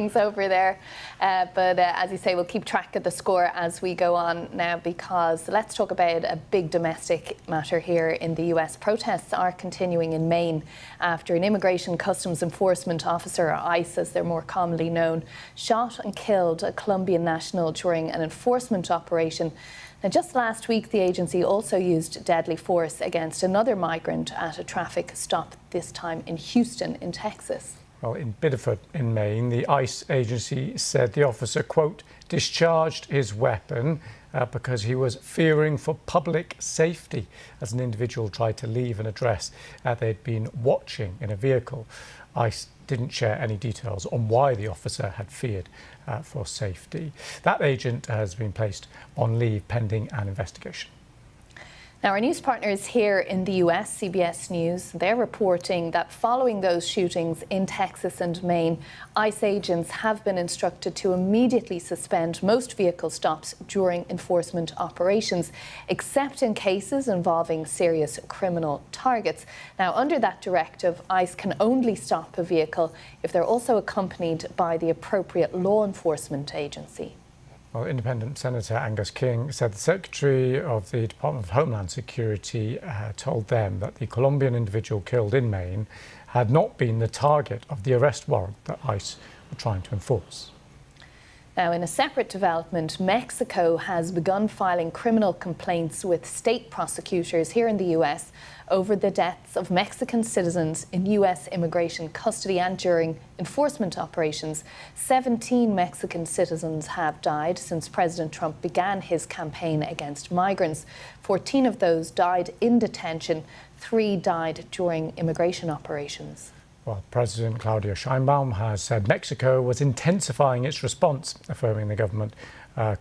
over there. But as you say, we'll keep track of the score as we go on now, because let's talk about a big domestic matter here in the US. Protests are continuing in Maine after an Immigration Customs Enforcement officer, or ICE as they're more commonly known, shot and killed a Colombian national during an enforcement operation. Now, just last week, the agency also used deadly force against another migrant at a traffic stop, this time in Houston, in Texas. Well, in Biddeford, in Maine, the ICE agency said the officer, quote, discharged his weapon because he was fearing for public safety as an individual tried to leave an address they'd been watching in a vehicle. ICE didn't share any details on why the officer had feared for safety. That agent has been placed on leave pending an investigation. Now, our news partners here in the US, CBS News, they're reporting that following those shootings in Texas and Maine, ICE agents have been instructed to immediately suspend most vehicle stops during enforcement operations, except in cases involving serious criminal targets. Now, under that directive, ICE can only stop a vehicle if they're also accompanied by the appropriate law enforcement agency. Well, Independent Senator Angus King said the Secretary of the Department of Homeland Security told them that the Colombian individual killed in Maine had not been the target of the arrest warrant that ICE were trying to enforce. Now, in a separate development, Mexico has begun filing criminal complaints with state prosecutors here in the US over the deaths of Mexican citizens in US immigration custody and during enforcement operations. 17 Mexican citizens have died since President Trump began his campaign against migrants. 14 of those died in detention. 3 died during immigration operations. Well, President Claudia Sheinbaum has said Mexico was intensifying its response, affirming the government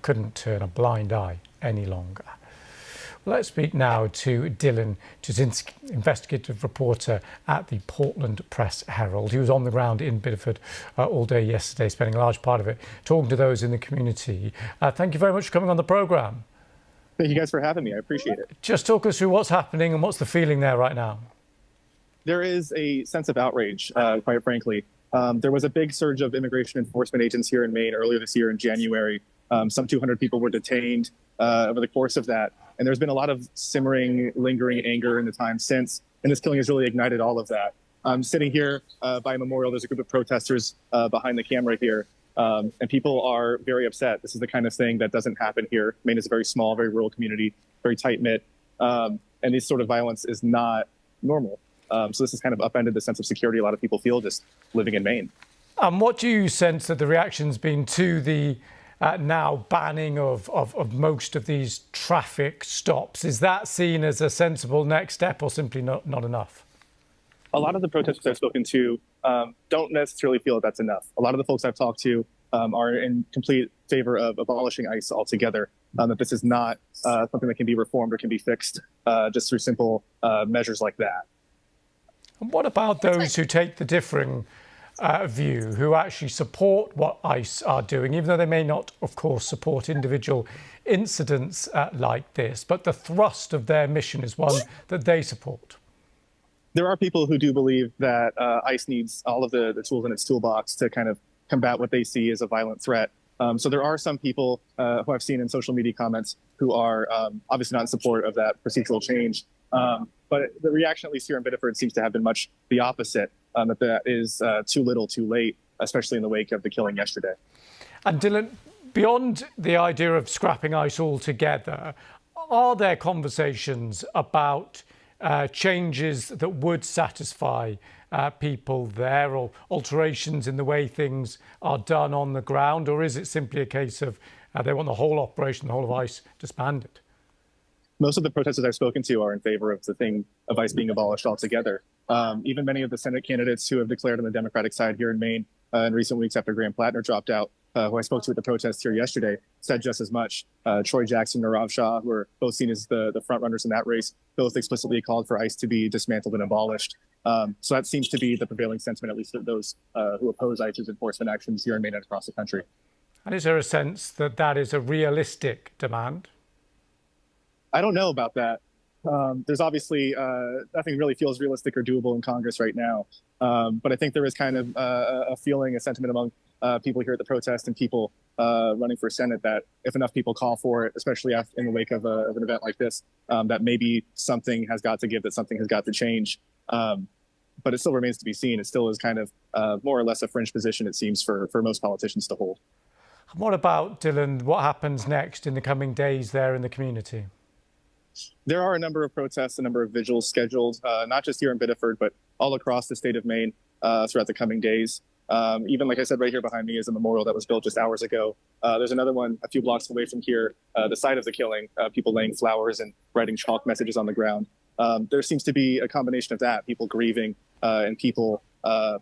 couldn't turn a blind eye any longer. Well, let's speak now to Dylan Jasinski, investigative reporter at the Portland Press Herald. He was on the ground in Biddeford all day yesterday, spending a large part of it talking to those in the community. Thank you very much for coming on the programme. Thank you guys for having me. I appreciate it. Just talk us through what's happening and what's the feeling there right now. There is a sense of outrage, quite frankly. There was a big surge of immigration enforcement agents here in Maine earlier this year in January. Some 200 people were detained over the course of that. And there's been a lot of simmering, lingering anger in the time since. And this killing has really ignited all of that. I'm sitting here by a memorial. There's a group of protesters behind the camera here. And people are very upset. This is the kind of thing that doesn't happen here. Maine is a very small, very rural community, very tight-knit. And this sort of violence is not normal. So this has kind of upended the sense of security a lot of people feel just living in Maine. What do you sense that the reaction's been to the now banning of most of these traffic stops? Is that seen as a sensible next step or simply not enough? A lot of the protesters I've spoken to don't necessarily feel that that's enough. A lot of the folks I've talked to are in complete favor of abolishing ICE altogether, that this is not something that can be reformed or can be fixed just through simple measures like that. And what about those who take the differing view, who actually support what ICE are doing, even though they may not, of course, support individual incidents like this, but the thrust of their mission is one that they support? There are people who do believe that ICE needs all of the tools in its toolbox to kind of combat what they see as a violent threat. So there are some people who I've seen in social media comments who are obviously not in support of that procedural change. But the reaction, at least here in Biddeford, seems to have been much the opposite, that is too little, too late, especially in the wake of the killing yesterday. And Dylan, beyond the idea of scrapping ICE altogether, are there conversations about changes that would satisfy people there, or alterations in the way things are done on the ground? Or is it simply a case of they want the whole operation, the whole of ICE, disbanded? Most of the protesters I've spoken to are in favor of the thing of ICE being abolished altogether. Even many of the Senate candidates who have declared on the Democratic side here in Maine in recent weeks after Graham Plattner dropped out, who I spoke to at the protest here yesterday, said just as much. Troy Jackson and Narav Shah, who are both seen as the front runners in that race, both explicitly called for ICE to be dismantled and abolished. So that seems to be the prevailing sentiment, at least of those who oppose ICE's enforcement actions here in Maine and across the country. And is there a sense that that is a realistic demand? I don't know about that. There's obviously nothing really feels realistic or doable in Congress right now. But I think there is kind of a feeling, a sentiment among people here at the protest and people running for Senate that if enough people call for it, especially in the wake of an event like this, that maybe something has got to give, that something has got to change. But it still remains to be seen. It still is kind of more or less a fringe position, it seems, for most politicians to hold. What about, Dylan, what happens next in the coming days there in the community? There are a number of protests, a number of vigils scheduled, not just here in Biddeford, but all across the state of Maine throughout the coming days. Even like I said, right here behind me is a memorial that was built just hours ago. There's another one a few blocks away from here, the site of the killing, people laying flowers and writing chalk messages on the ground. There seems to be a combination of that, people grieving and people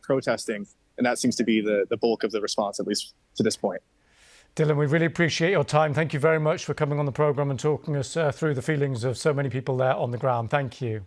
protesting. And that seems to be the bulk of the response, at least to this point. Dylan, we really appreciate your time. Thank you very much for coming on the programme and talking us through the feelings of so many people there on the ground. Thank you.